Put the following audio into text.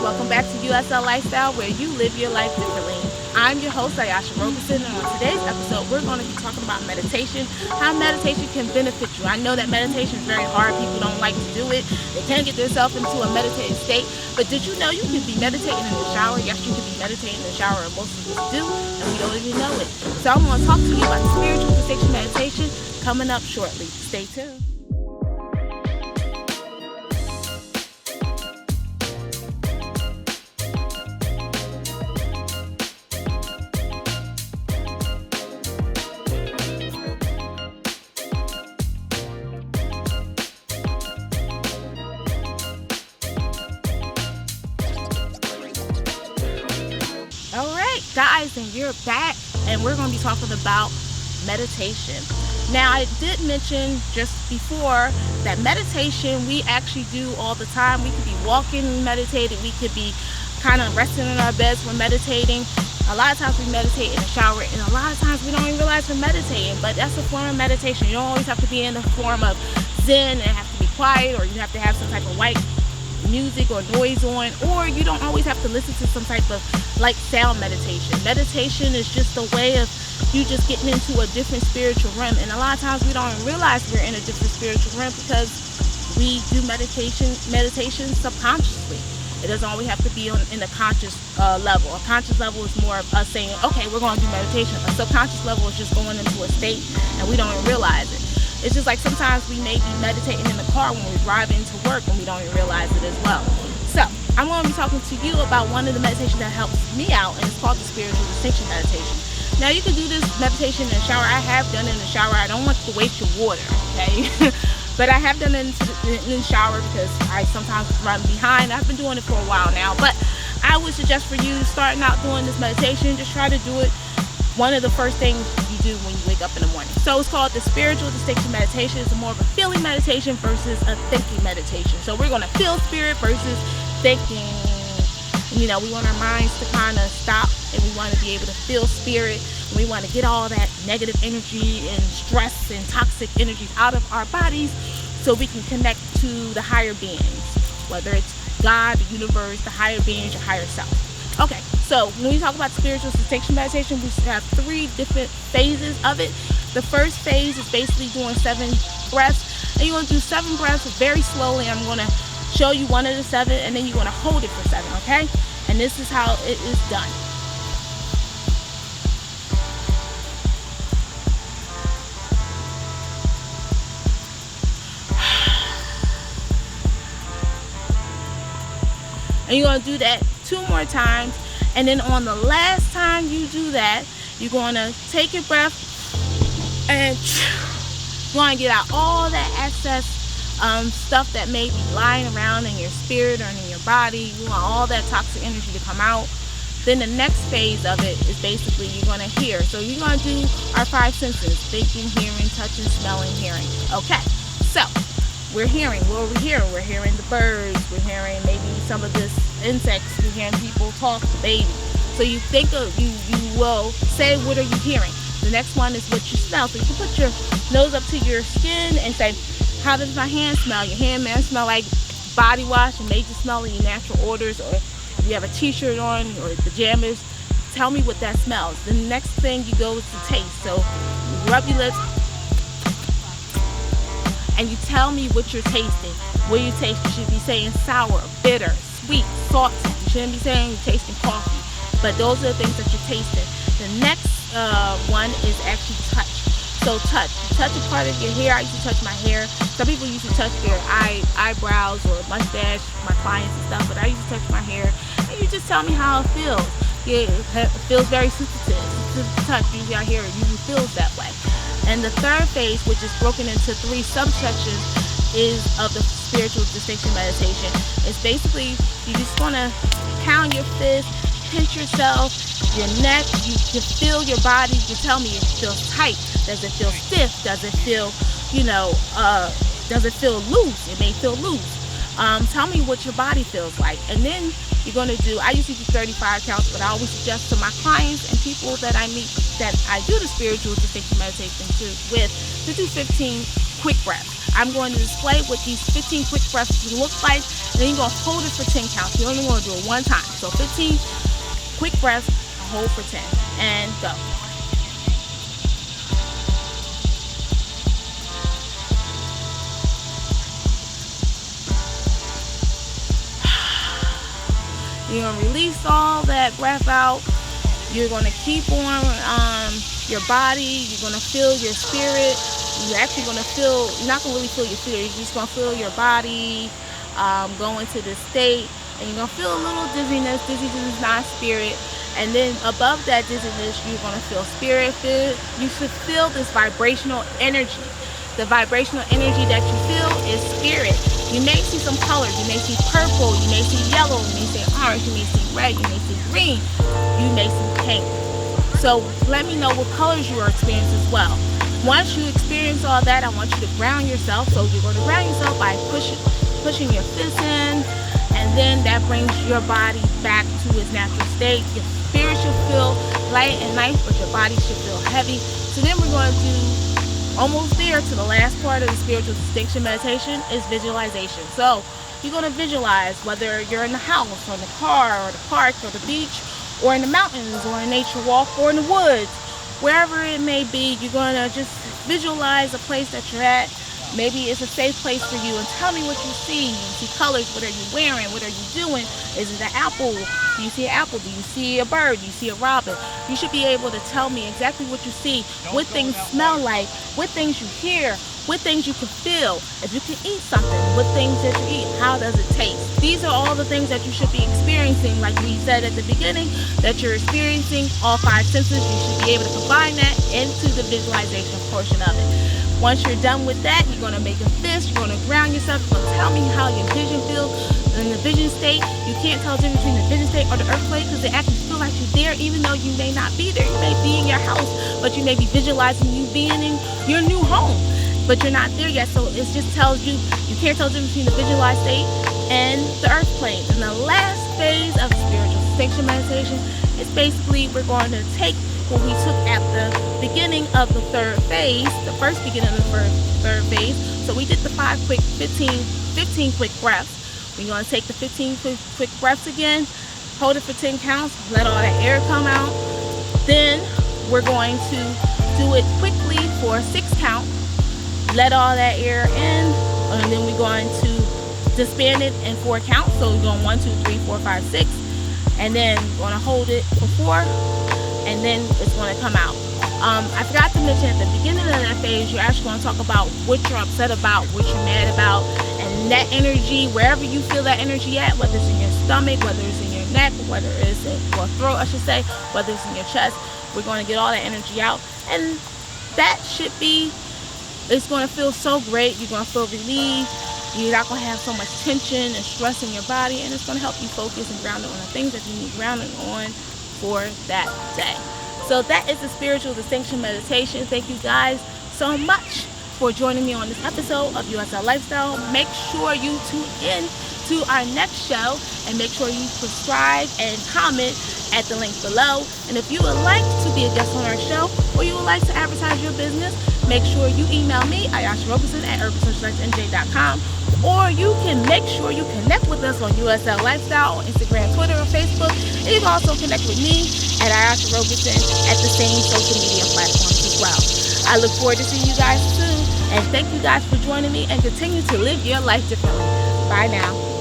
welcome back to USL Lifestyle, where you live your life differently. I'm your host, Ayasha Roberson, and on today's episode, we're going to be talking about meditation, how meditation can benefit you. I know that meditation is very hard. People don't like to do it. They can't get themselves into a meditative state. But did you know you can be meditating in the shower? Yes, you can be meditating in the shower, and most of us do, and we don't even know it. So I'm going to talk to you about spiritual distinction meditation coming up shortly. Stay tuned. All right, guys, and you're back, and we're going to be talking about meditation. Now, I did mention just before that meditation we actually do all the time. We could be walking and meditating. We could be kind of resting in our beds when meditating. A lot of times we meditate in the shower, and a lot of times we don't even realize we're meditating, but that's a form of meditation. You don't always have to be in the form of Zen and have to be quiet, or you have to have some type of white music or noise on, or you don't always have to listen to some type of like sound meditation. Meditation is just a way of you just getting into a different spiritual realm, and a lot of times we don't even realize we're in a different spiritual realm because we do meditation subconsciously. It doesn't always have to be in a conscious level. A conscious level is more of us saying, okay, we're going to do meditation. A subconscious level is just going into a state and we don't even realize it. It's just like sometimes we may be meditating in the car when we're driving to work and we don't even realize it as well. So I'm going to be talking to you about one of the meditations that helps me out, and it's called the spiritual distinction meditation. Now, you can do this meditation in the shower. I have done it in the shower. I don't want to waste your water, okay? But I have done it in the shower because I sometimes run behind. I've been doing it for a while now, but I would suggest for you starting out doing this meditation, just try to do it one of the first things you do when you wake up in the morning. So it's called the spiritual distinction meditation. It's more of a feeling meditation versus a thinking meditation. So we're going to feel spirit versus thinking. You know, we want our minds to kind of stop, and we want to be able to feel spirit. And we want to get all that negative energy and stress and toxic energies out of our bodies so we can connect to the higher beings, whether it's God, the universe, the higher beings, your higher self. Okay, so when we talk about spiritual distinction meditation, we have 3 different phases of it. The first phase is basically doing 7 breaths, and you're going to do 7 breaths very slowly. I'm going to show you one of the 7, and then you're going to hold it for 7, okay? And this is how it is done. And you're going to do that 2 more times, and then on the last time you do that, you're going to take your breath and you're going to get out all that excess stuff that may be lying around in your spirit or in your body. You want all that toxic energy to come out. Then the next phase of it is basically you're going to hear. So you're going to do our 5 senses: thinking, hearing, touching, smelling, hearing. Okay, so we're hearing. What are we hearing? We're hearing the birds. We're hearing maybe some of this insects. We're hearing people talk, the baby. So you think of, you will say, what are you hearing? The next one is what you smell. So you can put your nose up to your skin and say, how does my hand smell? Your hand may smell like body wash. It may just smell in your natural odors, or if you have a t-shirt on or pajamas, tell me what that smells. The next thing you go is to taste. So you rub your lips and you tell me what you're tasting. What you taste, you should be saying sour, bitter, sweet, salty. You shouldn't be saying you're tasting coffee. But those are the things that you're tasting. The next one is actually touch. So touch. You touch a part of your hair. I used to touch my hair. Some people used to touch their eyebrows or mustache, my clients and stuff, but I used to touch my hair. And you just tell me how it feels. Yeah, it feels very sensitive to touch. Usually I hear it usually feels that way. And the third phase, which is broken into 3 subsections, is of the spiritual distinction meditation. It's basically, you just want to pound your fist, pinch yourself, your neck, you can feel your body. You tell me it feels tight. Does it feel stiff? Does it feel, does it feel loose? It may feel loose. Tell me what your body feels like. And then you're going to do, I usually do 35 counts, but I always suggest to my clients and people that I meet that I do the spiritual distinction meditation with to do 15 quick breaths. I'm going to display what these 15 quick breaths look like, and then you're going to hold it for 10 counts. You're only going to do it one time. So 15 quick breaths, hold for 10, and go. You're going to release all that breath out. You're going to keep on your body. You're going to feel your spirit. You're actually going to feel, you're not going to really feel your spirit. You're just going to feel your body go into this state. And you're going to feel a little dizziness. Dizziness is not spirit. And then above that dizziness, you're going to feel spirit. You should feel this vibrational energy. The vibrational energy that you feel is spirit. You may see some colors. You may see purple. You may see yellow. You may see orange. You may see red. You may see green. You may see pink. So let me know what colors you are experiencing as well. Once you experience all that, I want you to ground yourself. So you're going to ground yourself by pushing your fists in, and then that brings your body back to its natural state. Your spirit should feel light and nice, but your body should feel heavy. So then we're going to do almost there to the last part of the spiritual distinction meditation is visualization. So you're going to visualize whether you're in the house or in the car or the park or the beach or in the mountains or in a nature walk or in the woods, wherever it may be. You're going to just visualize a place that you're at. Maybe it's a safe place for you, and tell me what you see. You see colors. What are you wearing? What are you doing? Is it an apple? Do you see an apple? Do you see a bird? Do you see a robin? You should be able to tell me exactly what you see, what things smell like, what things you hear, what things you can feel. If you can eat something, what things that you eat, how does it taste? These are all the things that you should be experiencing, like we said at the beginning, that you're experiencing all 5 senses. You should be able to combine that into the visualization portion of it. Once you're done with that, you're going to make a fist, you're going to ground yourself, you're going to tell me how your vision feels. In the vision state, you can't tell the difference between the vision state or the earth plate, because they actually feel like you're there even though you may not be there. You may be in your house, but you may be visualizing you being in your new home, but you're not there yet. So it just tells you, you can't tell the difference between the visualized state and the earth plane. And the last phase of spiritual distinction meditation is basically we're going to take what we took at the beginning of the third phase, the first beginning of the third phase. So we did the 15 quick breaths. We're going to take the 15 quick breaths again, hold it for 10 counts, let all that air come out. Then we're going to do it quickly for 6 counts, let all that air in, and then we're going to disband it in 4 counts. So we're going 1, 2, 3, 4, 5, 6, and then we're going to hold it for 4. And then it's going to come out. I forgot to mention at the beginning of that phase, you're actually going to talk about what you're upset about, what you're mad about, and that energy, wherever you feel that energy at, whether it's in your stomach, whether it's in your neck, whether it's in your throat, I should say, whether it's in your chest, we're going to get all that energy out. And that should be, it's going to feel so great. You're going to feel relieved. You're not going to have so much tension and stress in your body, and it's going to help you focus and ground it on the things that you need grounding on for that day. So that is the spiritual distinction meditation. Thank you guys so much for joining me on this episode of USL Lifestyle. Make sure you tune in to our next show, and make sure you subscribe and comment at the link below. And if you would like to be a guest on our show, or you would like to advertise your business, make sure you email me, Ayasha Roberson at urbansocialitenj.com. Or you can make sure you connect with us on USL Lifestyle on Instagram, Twitter, or Facebook. And you can also connect with me at Ayasha Roberson at the same social media platforms as well. I look forward to seeing you guys soon. And thank you guys for joining me, and continue to live your life differently. Bye now.